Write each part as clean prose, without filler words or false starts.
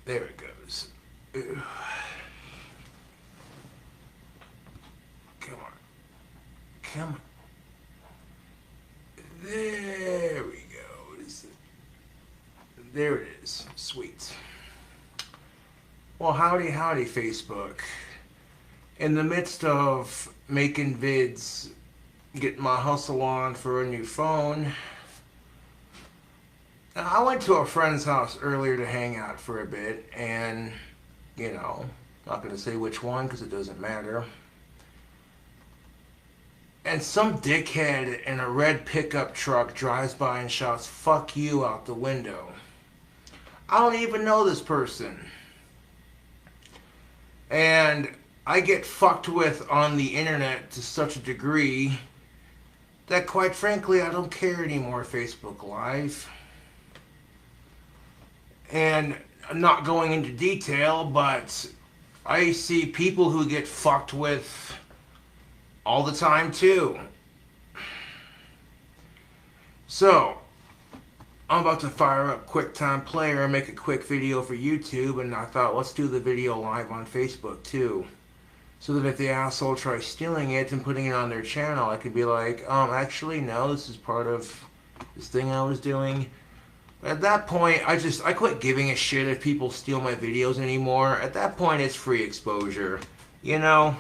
There it goes. Ugh. Come on. Come on. There we go. What is it? There it is. Sweet. Well, howdy, howdy, Facebook. In the midst of making vids, getting my hustle on for a new phone, I went to a friend's house earlier to hang out for a bit, and, you know, not going to say which one because it doesn't matter. And some dickhead in a red pickup truck drives by and shouts, "Fuck you," out the window. I don't even know this person. And I get fucked with on the internet to such a degree that, quite frankly, I don't care anymore, Facebook Live. And I'm not going into detail, but I see people who get fucked with all the time too. So, I'm about to fire up QuickTime Player and make a quick video for YouTube, and I thought, let's do the video live on Facebook too. So that if the asshole tries stealing it and putting it on their channel, I could be like, actually, no, this is part of this thing I was doing. At that point, I quit giving a shit if people steal my videos anymore. At that point, it's free exposure. You know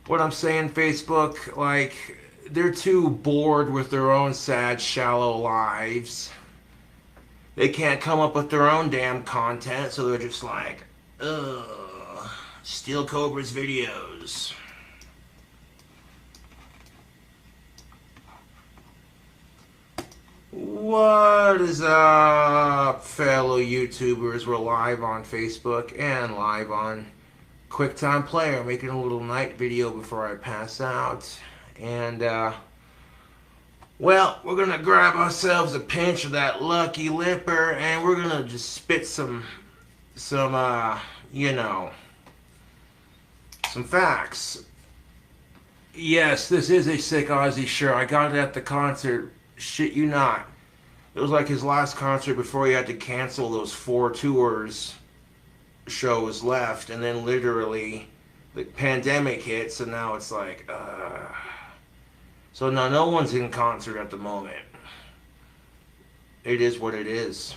what I'm saying, Facebook? Like, they're too bored with their own sad, shallow lives. They can't come up with their own damn content, so they're just like, ugh, steal Cobra's videos. What is up, fellow YouTubers? We're live on Facebook and live on QuickTime Player, making a little night video before I pass out. And, well, we're going to grab ourselves a pinch of that Lucky Lipper, and we're going to just spit some you know, some facts. Yes, this is a sick Ozzy shirt. I got it at the concert. Shit you not. It was like his last concert before he had to cancel those 4 tours shows left, and then literally the pandemic hit, so now it's like, so now no one's in concert at the moment. It is what it is.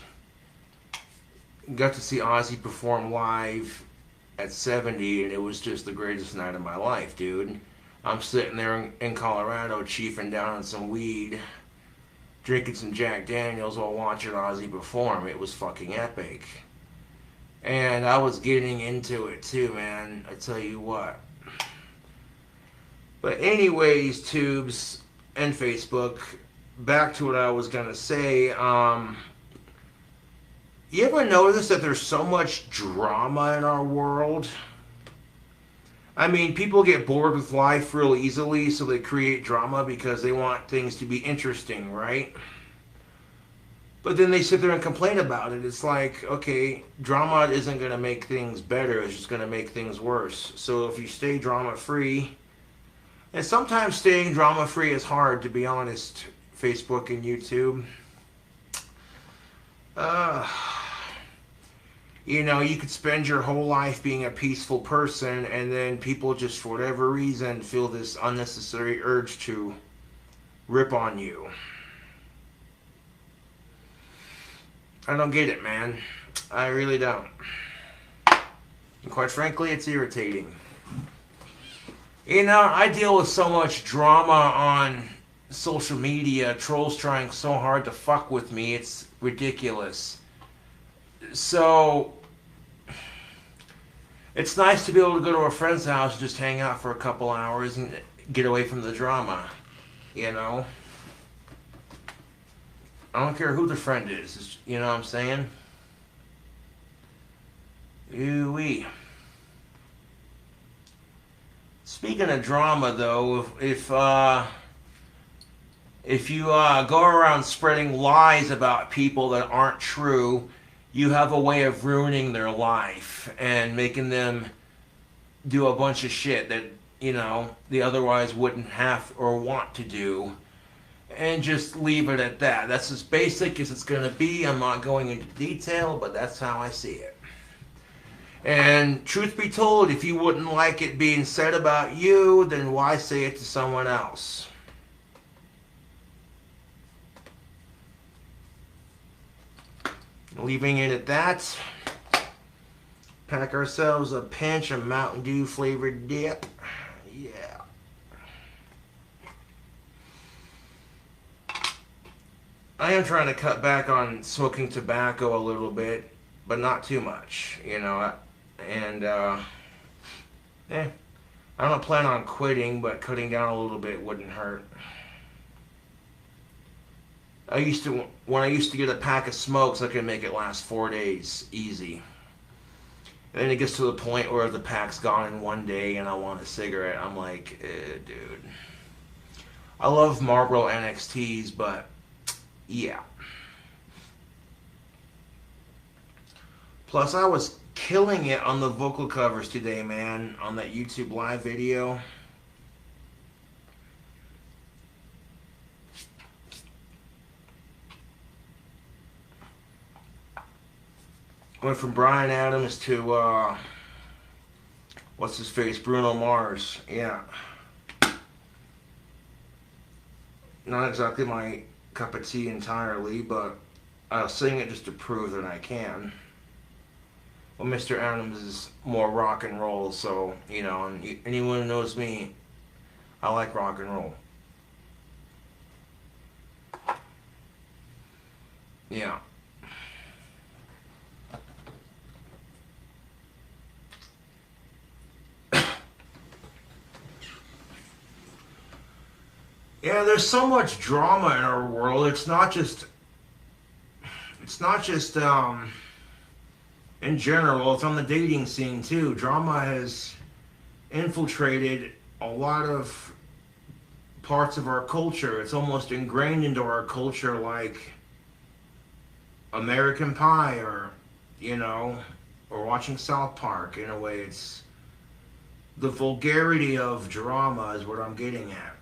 Got to see Ozzy perform live at 70, and it was just the greatest night of my life, dude. I'm sitting there in Colorado chiefing down on some weed, drinking some Jack Daniels while watching Ozzy perform. It was fucking epic. And I was getting into it too, man. I tell you what. But anyways, tubes and Facebook, back to what I was gonna say. You ever notice that there's so much drama in our world? I mean, people get bored with life real easily, so they create drama because they want things to be interesting, right? But then they sit there and complain about it. It's like, okay, drama isn't going to make things better. It's just going to make things worse. So if you stay drama-free, and sometimes staying drama-free is hard, to be honest, Facebook and YouTube. You know, you could spend your whole life being a peaceful person, and then people just, for whatever reason, feel this unnecessary urge to rip on you. I don't get it, man. I really don't. And quite frankly, it's irritating. You know, I deal with so much drama on social media, trolls trying so hard to fuck with me, it's ridiculous. So, it's nice to be able to go to a friend's house and just hang out for a couple hours and get away from the drama, you know? I don't care who the friend is, you know what I'm saying? Ooh-wee. Speaking of drama, though, if you go around spreading lies about people that aren't true, you have a way of ruining their life and making them do a bunch of shit that, you know, they otherwise wouldn't have or want to do. And just leave it at that. That's as basic as it's going to be. I'm not going into detail, but that's how I see it. And truth be told, if you wouldn't like it being said about you, then why say it to someone else? Leaving it at that. Pack ourselves a pinch of Mountain Dew flavored dip. Yeah. I am trying to cut back on smoking tobacco a little bit, but not too much, you know. And, I don't plan on quitting, but cutting down a little bit wouldn't hurt. When I used to get a pack of smokes, I could make it last 4 days, easy. And then it gets to the point where the pack's gone in 1 day and I want a cigarette. I'm like, dude. I love Marlboro NXTs, but yeah. Plus, I was killing it on the vocal covers today, man, on that YouTube live video. Went from Bryan Adams to, what's his face, Bruno Mars. Yeah. Not exactly my cup of tea entirely, but I'll sing it just to prove that I can. Well, Mr. Adams is more rock and roll, so, you know, and anyone who knows me, I like rock and roll. Yeah. Yeah, there's so much drama in our world. It's not just in general, it's on the dating scene too. Drama has infiltrated a lot of parts of our culture. It's almost ingrained into our culture, like American Pie, or, you know, or watching South Park. In a way, it's the vulgarity of drama is what I'm getting at.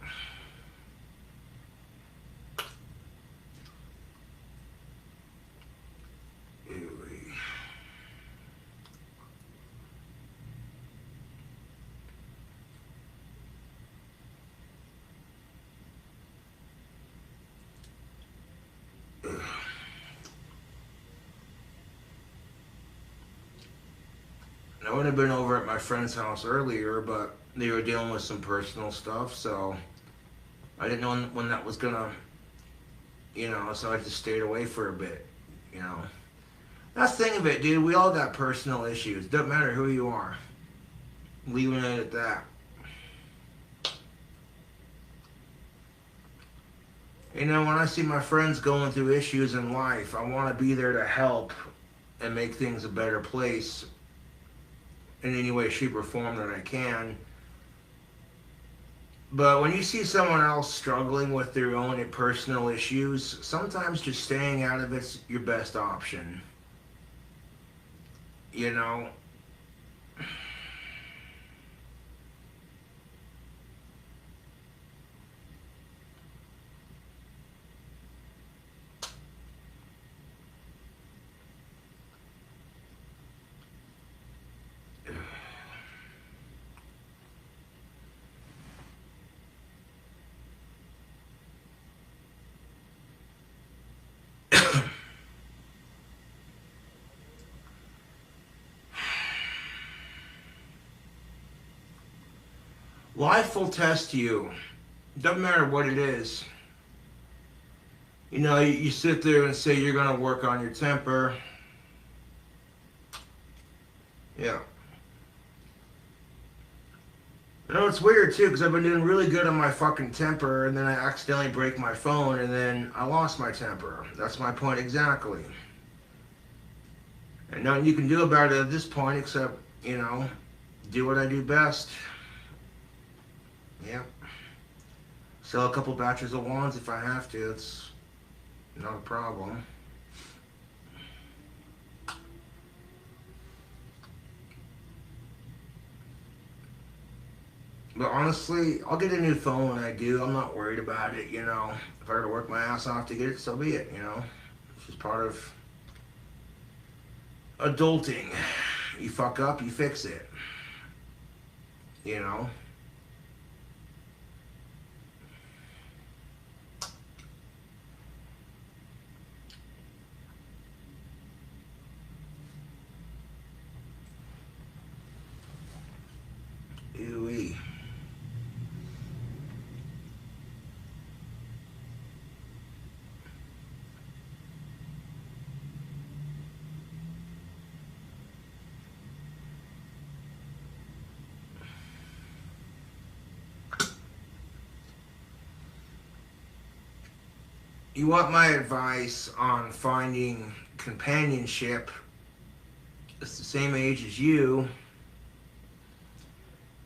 I would have been over at my friend's house earlier, but they were dealing with some personal stuff, so I didn't know when that was gonna, you know, so I just stayed away for a bit, you know. That's the thing of it, dude. We all got personal issues. Doesn't matter who you are. Leaving it at that. You know, when I see my friends going through issues in life, I want to be there to help and make things a better place in any way, shape, or form that I can. But when you see someone else struggling with their own personal issues, sometimes just staying out of it's your best option. You know? Life will test you. Doesn't matter what it is. You know, you sit there and say you're going to work on your temper. Yeah. You know, it's weird too, because I've been doing really good on my fucking temper, and then I accidentally break my phone, and then I lost my temper. That's my point exactly. And nothing you can do about it at this point except, you know, do what I do best. Yeah. Sell a couple batches of wands if I have to. It's not a problem. But honestly, I'll get a new phone when I do. I'm not worried about it, you know. If I were to work my ass off to get it, so be it, you know. It's just part of adulting. You fuck up, you fix it. You know? Ooh-wee. You want my advice on finding companionship that's the same age as you?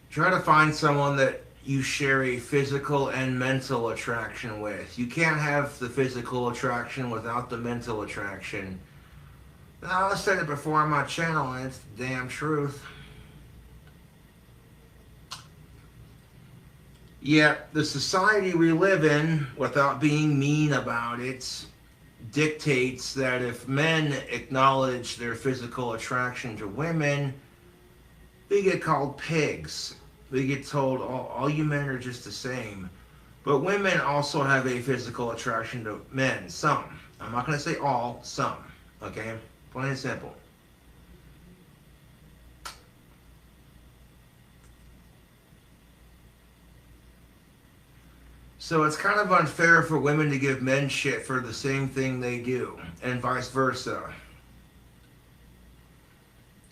Try to find someone that you share a physical and mental attraction with. You can't have the physical attraction without the mental attraction. Now, I said it before on my channel, and it's the damn truth. Yet, the society we live in, without being mean about it, dictates that if men acknowledge their physical attraction to women, they get called pigs. They get told, oh, all you men are just the same. But women also have a physical attraction to men. Some. I'm not going to say all, some. Okay? Plain and simple. So it's kind of unfair for women to give men shit for the same thing they do, and vice versa.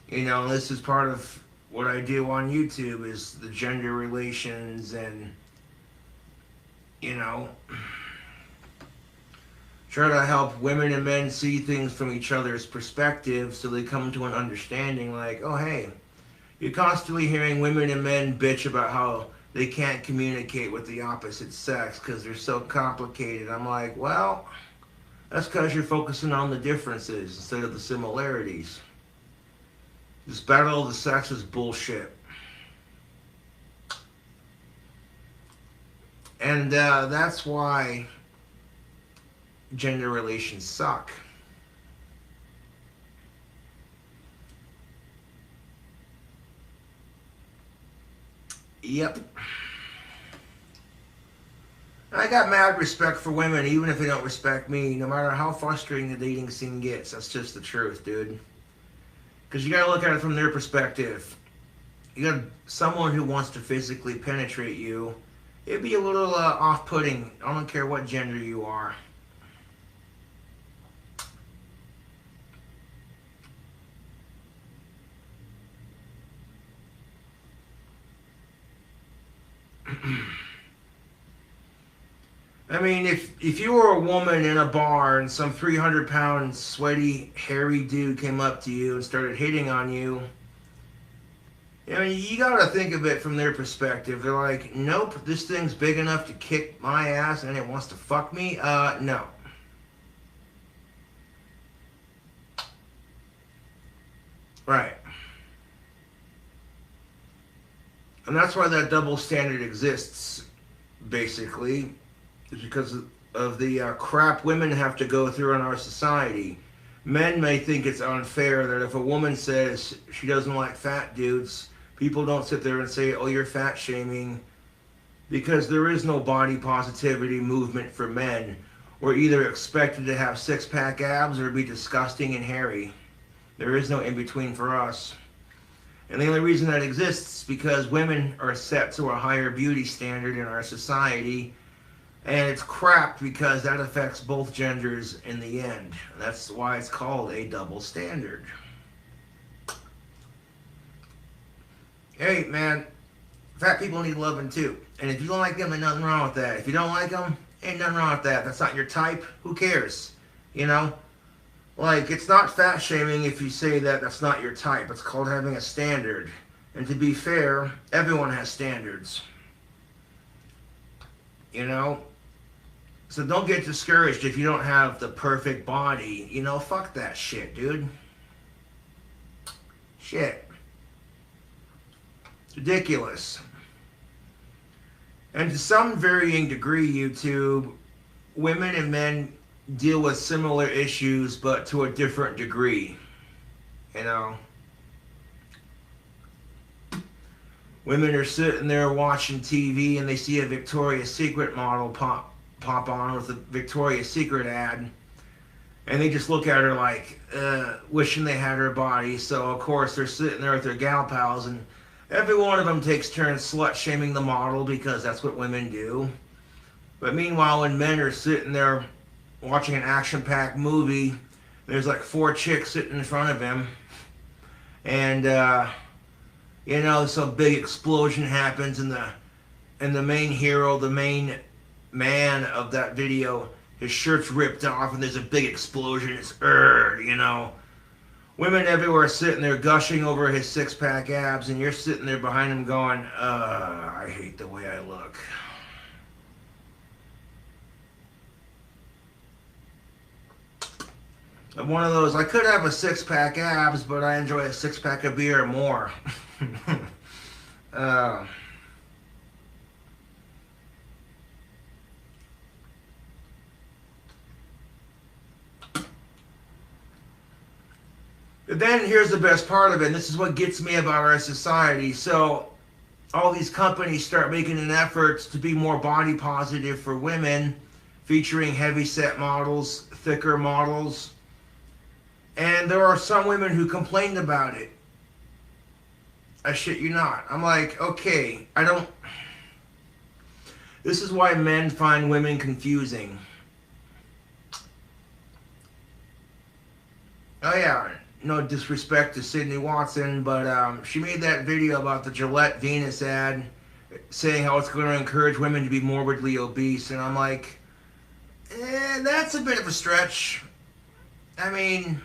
You know, this is part of what I do on YouTube, is the gender relations and, you know, try to help women and men see things from each other's perspective so they come to an understanding like, oh hey, you're constantly hearing women and men bitch about how they can't communicate with the opposite sex because they're so complicated. I'm like, well, that's because you're focusing on the differences instead of the similarities. This battle of the sexes bullshit. And that's why gender relations suck. Yep. I got mad respect for women, even if they don't respect me, no matter how frustrating the dating scene gets. That's just the truth, dude. Because you gotta look at it from their perspective. You got someone who wants to physically penetrate you. It'd be a little off-putting. I don't care what gender you are. I mean, if you were a woman in a bar and some 300-pound, sweaty, hairy dude came up to you and started hitting on you, I mean, you gotta think of it from their perspective. They're like, nope, this thing's big enough to kick my ass and it wants to fuck me? No. Right. And that's why that double standard exists, basically. Is because of the crap women have to go through in our society. Men may think it's unfair that if a woman says she doesn't like fat dudes, people don't sit there and say, oh, you're fat shaming, because there is no body positivity movement for men. We're either expected to have six-pack abs or be disgusting and hairy. There is no in-between for us. And the only reason that exists is because women are set to a higher beauty standard in our society. And it's crap because that affects both genders in the end. That's why it's called a double standard. Hey, man, fat people need loving too. And if you don't like them, there's nothing wrong with that. If you don't like them, ain't nothing wrong with that. That's not your type. Who cares? You know? Like, it's not fat shaming if you say that that's not your type. It's called having a standard. And to be fair, everyone has standards. You know? So don't get discouraged if you don't have the perfect body. You know, fuck that shit, dude. Shit. It's ridiculous. And to some varying degree, YouTube, women and men deal with similar issues, but to a different degree. You know? Women are sitting there watching TV and they see a Victoria's Secret model pop on with a Victoria's Secret ad. And they just look at her like, wishing they had her body. So, of course, they're sitting there with their gal pals, and every one of them takes turns slut-shaming the model because that's what women do. But meanwhile, when men are sitting there watching an action-packed movie, there's like 4 chicks sitting in front of him. And, you know, some big explosion happens, and the main hero, the main man of that video, his shirt's ripped off and there's a big explosion. It's you know. Women everywhere sitting there gushing over his 6-pack abs, and you're sitting there behind him going, I hate the way I look. I'm one of those, I could have a 6-pack abs, but I enjoy a 6-pack of beer more. But then here's the best part of it, and this is what gets me about our society. So all these companies start making an effort to be more body positive for women, featuring heavy set models, thicker models. And there are some women who complained about it. I shit you not. I'm like, okay, this is why men find women confusing. Oh yeah, no disrespect to Sydney Watson, but she made that video about the Gillette Venus ad saying how it's going to encourage women to be morbidly obese, and I'm like, that's a bit of a stretch. I mean,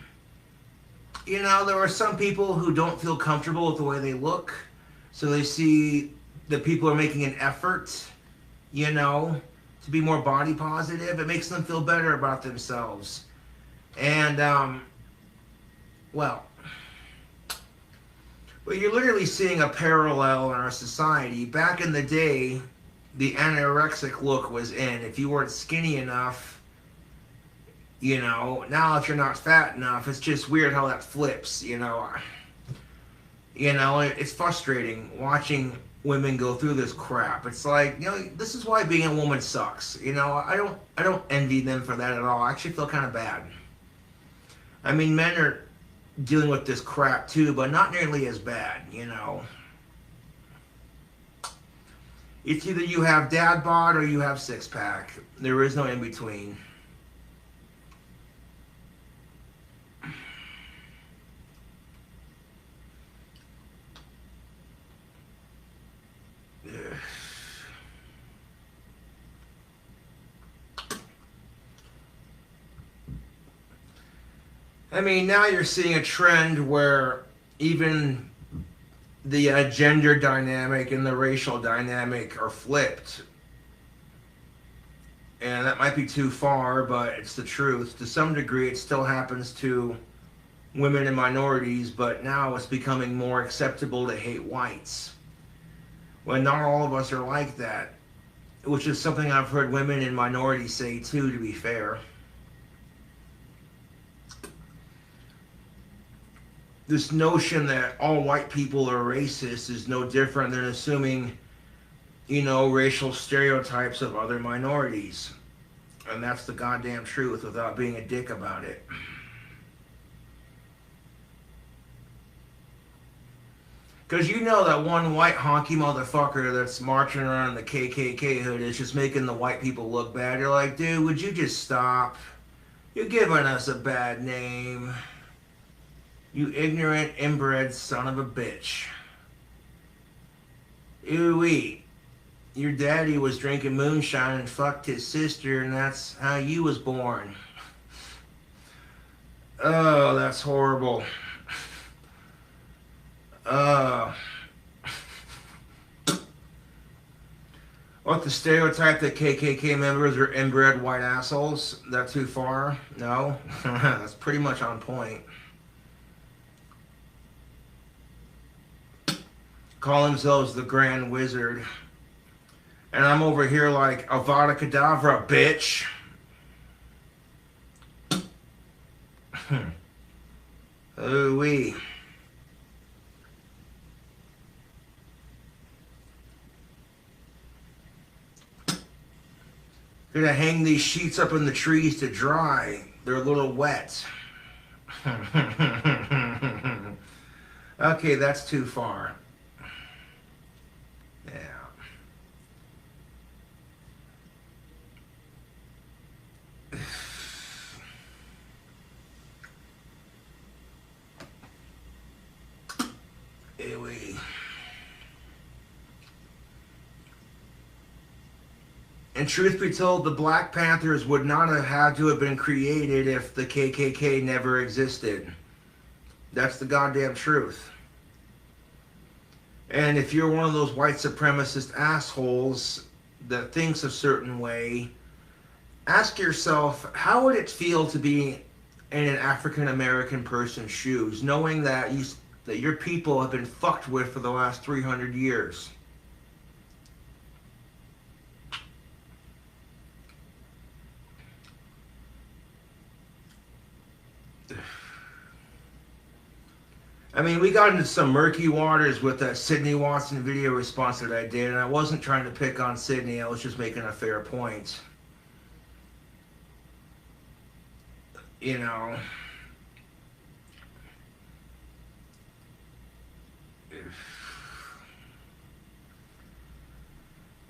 you know, there are some people who don't feel comfortable with the way they look, so they see that people are making an effort, you know, to be more body positive. It makes them feel better about themselves. And, well, but you're literally seeing a parallel in our society. Back in the day, the anorexic look was in. If you weren't skinny enough, you know, now if you're not fat enough, it's just weird how that flips, you know. You know, it's frustrating watching women go through this crap. It's like, you know, this is why being a woman sucks. You know, I don't envy them for that at all. I actually feel kind of bad. I mean, men are dealing with this crap too, but not nearly as bad, you know. It's either you have dad bod or you have 6-pack. There is no in between. I mean, now you're seeing a trend where even the gender dynamic and the racial dynamic are flipped. And that might be too far, but it's the truth. To some degree, it still happens to women and minorities, but now it's becoming more acceptable to hate whites. When not all of us are like that, which is something I've heard women and minorities say too, to be fair. This notion that all white people are racist is no different than assuming, you know, racial stereotypes of other minorities. And that's the goddamn truth without being a dick about it. Because you know that one white honky motherfucker that's marching around the KKK hood is just making the white people look bad. You're like, dude, would you just stop? You're giving us a bad name. You ignorant, inbred son of a bitch. Ooh-wee. Your daddy was drinking moonshine and fucked his sister, and that's how you was born. Oh, that's horrible. What, the stereotype that KKK members are inbred white assholes? That too far? No? That's pretty much on point. Call themselves the Grand Wizard. And I'm over here like, Avada Kedavra, bitch. Ooh-wee. Gonna hang these sheets up in the trees to dry. They're a little wet. Okay, that's too far. Yeah. Anyway. And truth be told, the Black Panthers would not have had to have been created if the KKK never existed. That's the goddamn truth. And if you're one of those white supremacist assholes that thinks a certain way, ask yourself, how would it feel to be in an African American person's shoes, knowing that your people have been fucked with for the last 300 years? I mean, we got into some murky waters with that Sydney Watson video response that I did, and I wasn't trying to pick on Sydney, I was just making a fair point. You know.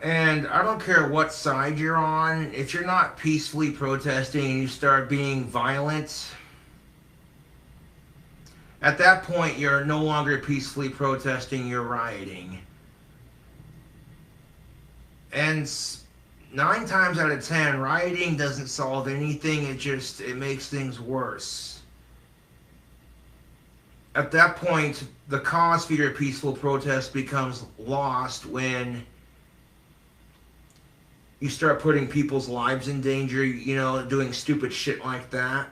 And I don't care what side you're on, if you're not peacefully protesting and you start being violent, at that point, you're no longer peacefully protesting, you're rioting. And 9 times out of 10, rioting doesn't solve anything, it makes things worse. At that point, the cause for your peaceful protest becomes lost when you start putting people's lives in danger, you know, doing stupid shit like that.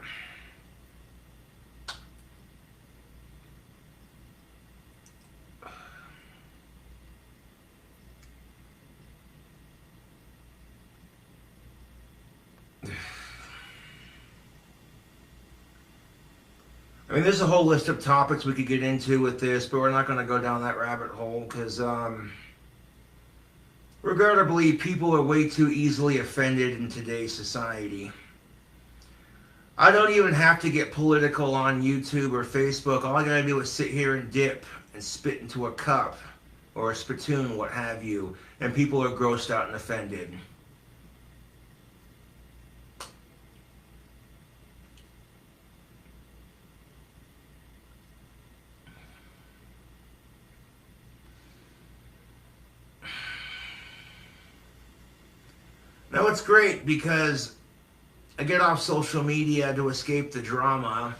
I mean, there's a whole list of topics we could get into with this, but we're not going to go down that rabbit hole because, regrettably, people are way too easily offended in today's society. I don't even have to get political on YouTube or Facebook. All I gotta do is sit here and dip and spit into a cup or a spittoon, what have you, and people are grossed out and offended. Now it's great because I get off social media to escape the drama.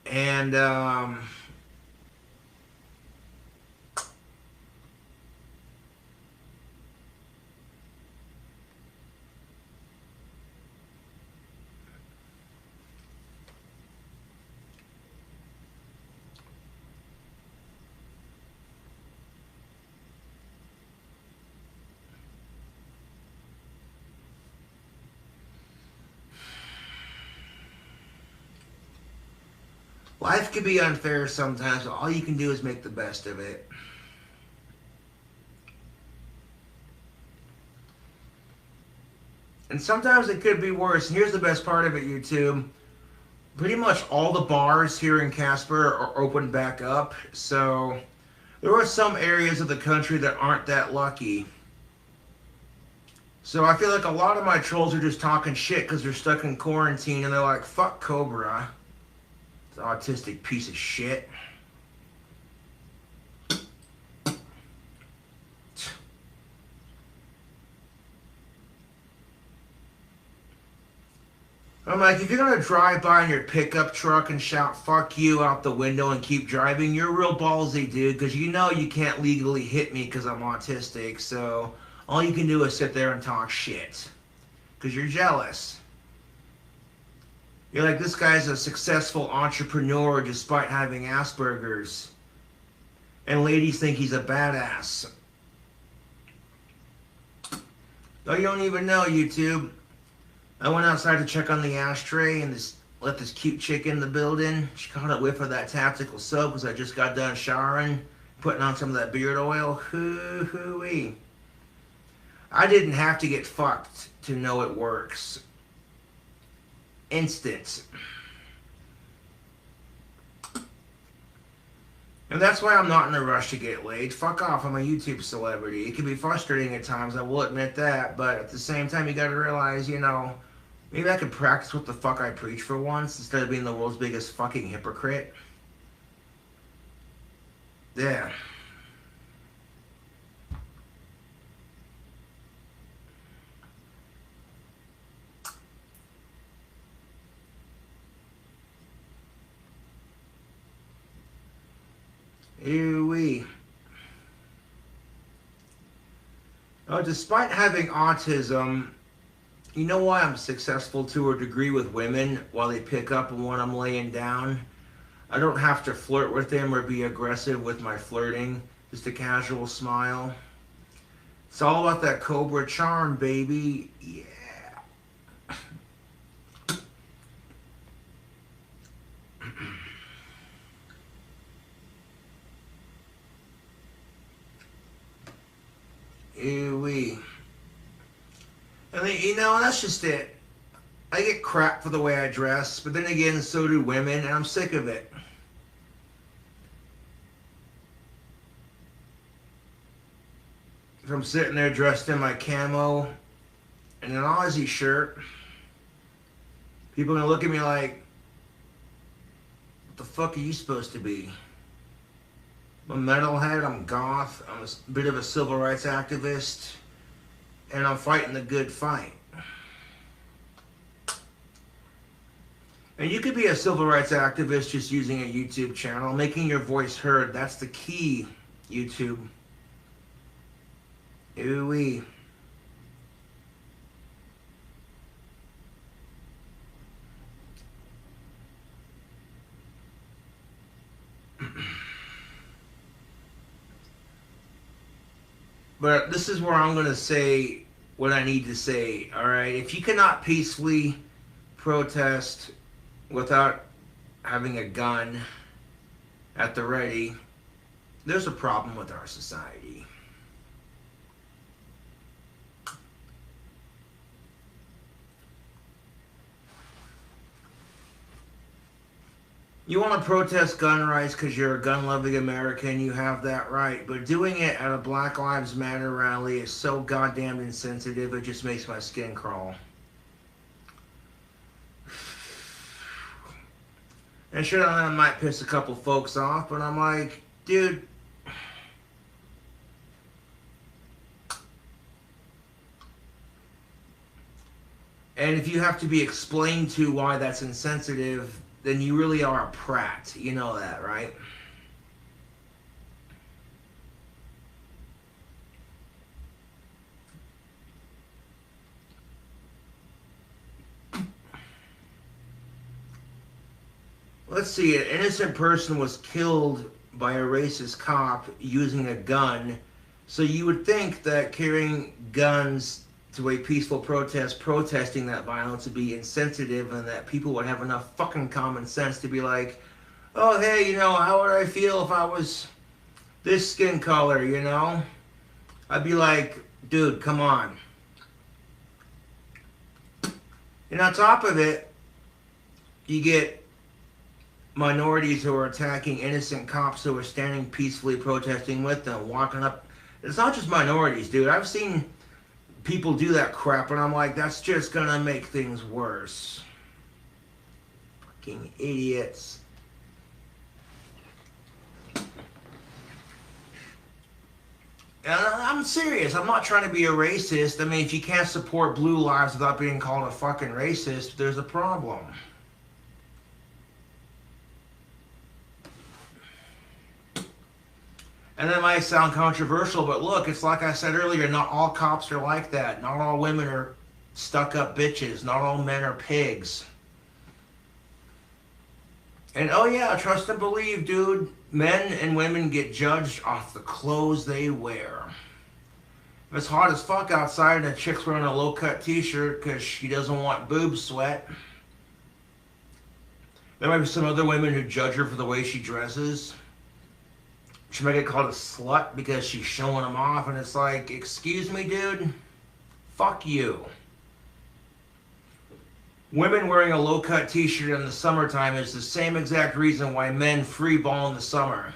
And life can be unfair sometimes, but all you can do is make the best of it. And sometimes it could be worse. And here's the best part of it, YouTube. Pretty much all the bars here in Casper are opened back up. So there are some areas of the country that aren't that lucky. So I feel like a lot of my trolls are just talking shit because they're stuck in quarantine and they're like, fuck Cobra. Autistic piece of shit. I'm like, if you're gonna drive by in your pickup truck and shout fuck you out the window and keep driving, you're real ballsy, dude, because you know you can't legally hit me because I'm autistic, so all you can do is sit there and talk shit because you're jealous. You're like, this guy's a successful entrepreneur despite having Asperger's. And ladies think he's a badass. Oh, you don't even know, YouTube. I went outside to check on the ashtray and let this cute chick in the building. She caught a whiff of that tactical soap because I just got done showering, putting on some of that beard oil. Hoo-hoo-wee. I didn't have to get fucked to know it works. Instant. And that's why I'm not in a rush to get laid. Fuck off, I'm a YouTube celebrity. It can be frustrating at times, I will admit that, but at the same time you gotta realize, you know, maybe I could practice what the fuck I preach for once instead of being the world's biggest fucking hypocrite. Yeah. Ew-wee. Oh, despite having autism, you know why I'm successful to a degree with women while they pick up on what I'm laying down? I don't have to flirt with them or be aggressive with my flirting. Just a casual smile. It's all about that Cobra charm, baby. Yeah. Ew-wee. And then, you know, that's just it. I get crap for the way I dress, but then again, so do women, and I'm sick of it. If I'm sitting there dressed in my camo and an Aussie shirt, people are gonna look at me like, what the fuck are you supposed to be? I'm a metalhead, I'm goth, I'm a bit of a civil rights activist, and I'm fighting the good fight. And you could be a civil rights activist just using a YouTube channel, making your voice heard. That's the key, YouTube. Ooh-wee. But this is where I'm going to say what I need to say, alright? If you cannot peacefully protest without having a gun at the ready, there's a problem with our society. You want to protest gun rights because you're a gun-loving American, you have that right. But doing it at a Black Lives Matter rally is so goddamn insensitive, it just makes my skin crawl. And sure, I might piss a couple folks off, but I'm like, dude, and if you have to be explained to why that's insensitive, then you really are a prat. You know that, right? Let's see, an innocent person was killed by a racist cop using a gun. So you would think that carrying guns to a peaceful protest, protesting that violence would be insensitive, and that people would have enough fucking common sense to be like, oh, hey, you know, how would I feel if I was this skin color, you know? I'd be like, dude, come on. And on top of it, you get minorities who are attacking innocent cops who are standing peacefully protesting with them, walking up. It's not just minorities, dude. I've seen people do that crap, and I'm like, that's just gonna make things worse. Fucking idiots. And I'm serious. I'm not trying to be a racist. I mean, if you can't support blue lives without being called a fucking racist, there's a problem. And that might sound controversial, but look, it's like I said earlier, not all cops are like that. Not all women are stuck-up bitches. Not all men are pigs. And oh yeah, trust and believe, dude, men and women get judged off the clothes they wear. If it's hot as fuck outside and a chick's wearing a low-cut t-shirt because she doesn't want boob sweat, there might be some other women who judge her for the way she dresses. She might get called a slut because she's showing them off, and it's like, excuse me, dude? Fuck you. Women wearing a low-cut t-shirt in the summertime is the same exact reason why men free ball in the summer.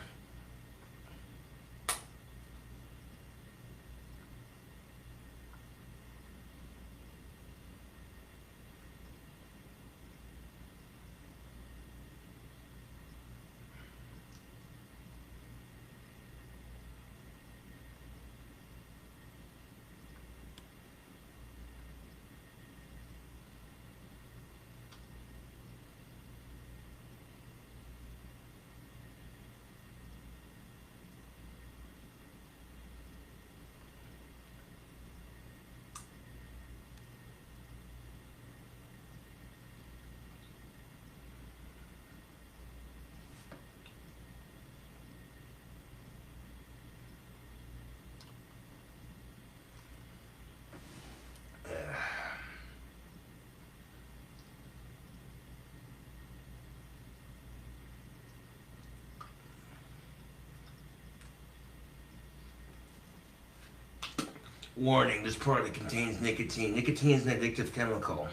Warning, this product contains nicotine. Nicotine is an addictive chemical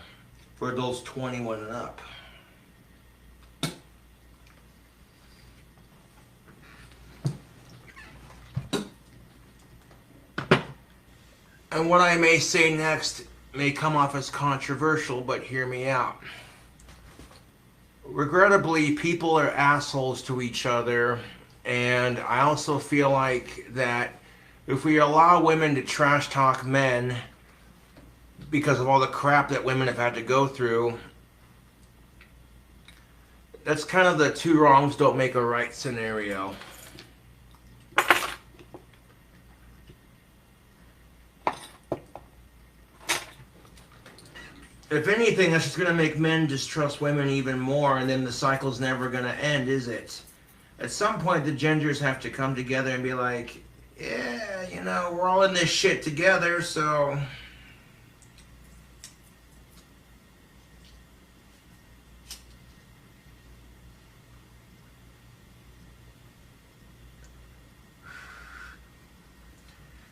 for adults 21 and up. And what I may say next may come off as controversial, but hear me out. Regrettably, people are assholes to each other, and I also feel like that if we allow women to trash talk men because of all the crap that women have had to go through, that's kind of the two wrongs don't make a right scenario. If anything, that's just going to make men distrust women even more, and then the cycle's never going to end, is it? At some point, the genders have to come together and be like, yeah, you know, we're all in this shit together, so...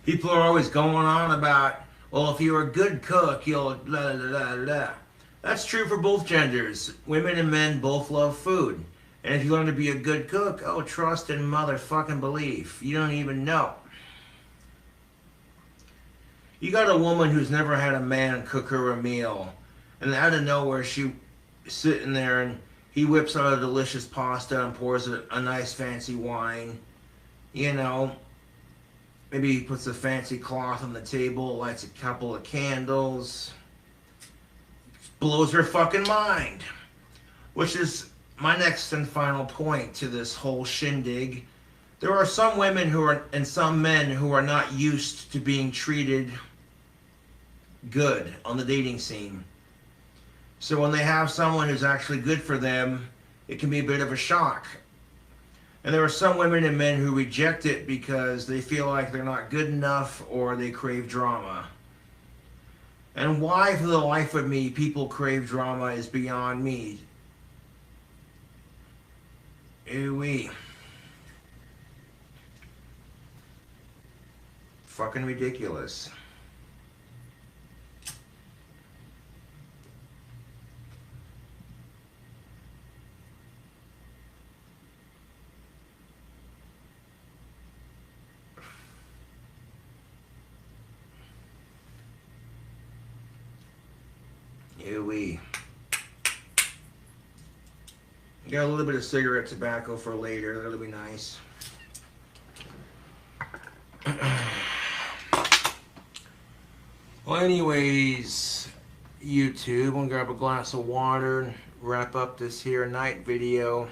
People are always going on about, well, if you're a good cook, you'll blah, blah, blah, blah. That's true for both genders. Women and men both love food. And if you learn to be a good cook, oh, trust and motherfucking belief. You don't even know. You got a woman who's never had a man cook her a meal. And out of nowhere, she's sitting there and he whips out a delicious pasta and pours a nice fancy wine. You know, maybe he puts a fancy cloth on the table, lights a couple of candles. Blows her fucking mind. Which is my next and final point to this whole shindig. There are some women who are, and some men who are not used to being treated good on the dating scene. So when they have someone who's actually good for them, it can be a bit of a shock. And there are some women and men who reject it because they feel like they're not good enough or they crave drama. And why, for the life of me, people crave drama is beyond me. ACWY. Fucking ridiculous. ACWY. Got a little bit of cigarette tobacco for later. That'll be nice. Well, anyways, YouTube, I'm gonna grab a glass of water and wrap up this here night video.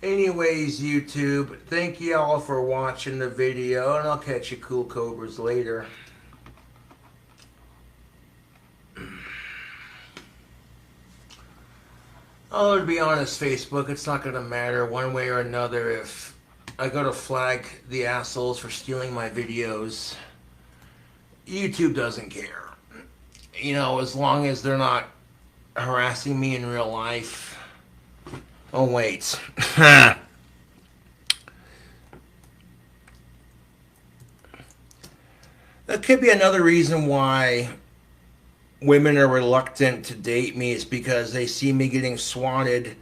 Anyways, YouTube, thank you all for watching the video, and I'll catch you cool cobras later. Oh, to be honest, Facebook, it's not going to matter one way or another if I go to flag the assholes for stealing my videos. YouTube doesn't care. You know, as long as they're not harassing me in real life. Oh, wait. That could be another reason why women are reluctant to date me, is because they see me getting swatted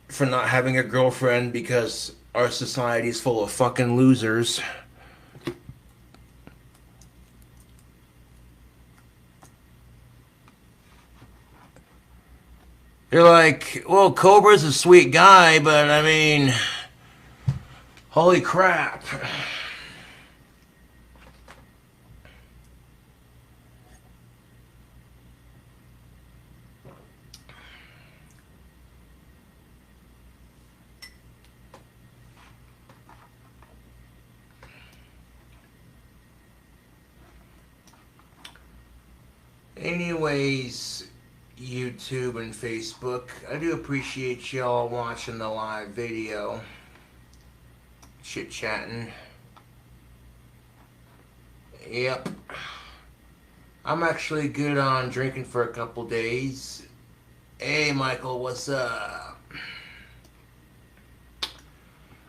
for not having a girlfriend because our society is full of fucking losers. They're like, well, Cobra's a sweet guy, but I mean, holy crap. Anyways, YouTube and Facebook, I do appreciate y'all watching the live video, chit-chatting. Yep, I'm actually good on drinking for a couple days. Hey Michael, what's up?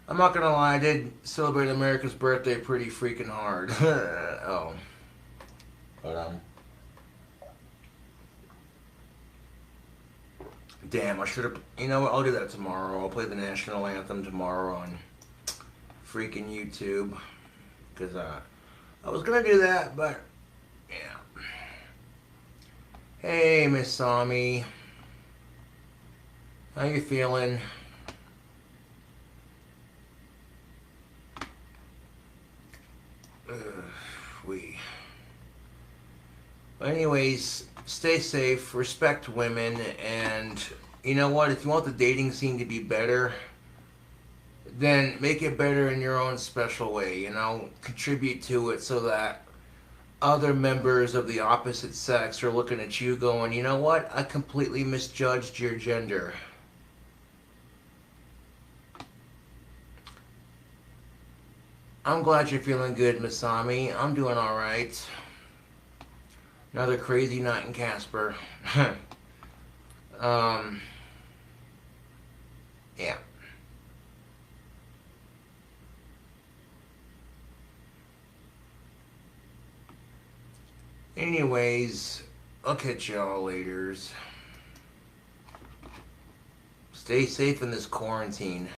I'm not gonna lie, I did celebrate America's birthday pretty freaking hard. Oh, hold on. Damn, I should have... You know what? I'll do that tomorrow. I'll play the national anthem tomorrow on freaking YouTube. Because I was going to do that, but... Yeah. Hey, Miss Sami. How you feeling? But anyways, stay safe, respect women, and you know what? If you want the dating scene to be better, then make it better in your own special way, you know? Contribute to it so that other members of the opposite sex are looking at you going, you know what? I completely misjudged your gender. I'm glad you're feeling good, Masami. I'm doing alright. Another crazy night in Casper. Yeah. Anyways, I'll catch y'all laters. Stay safe in this quarantine.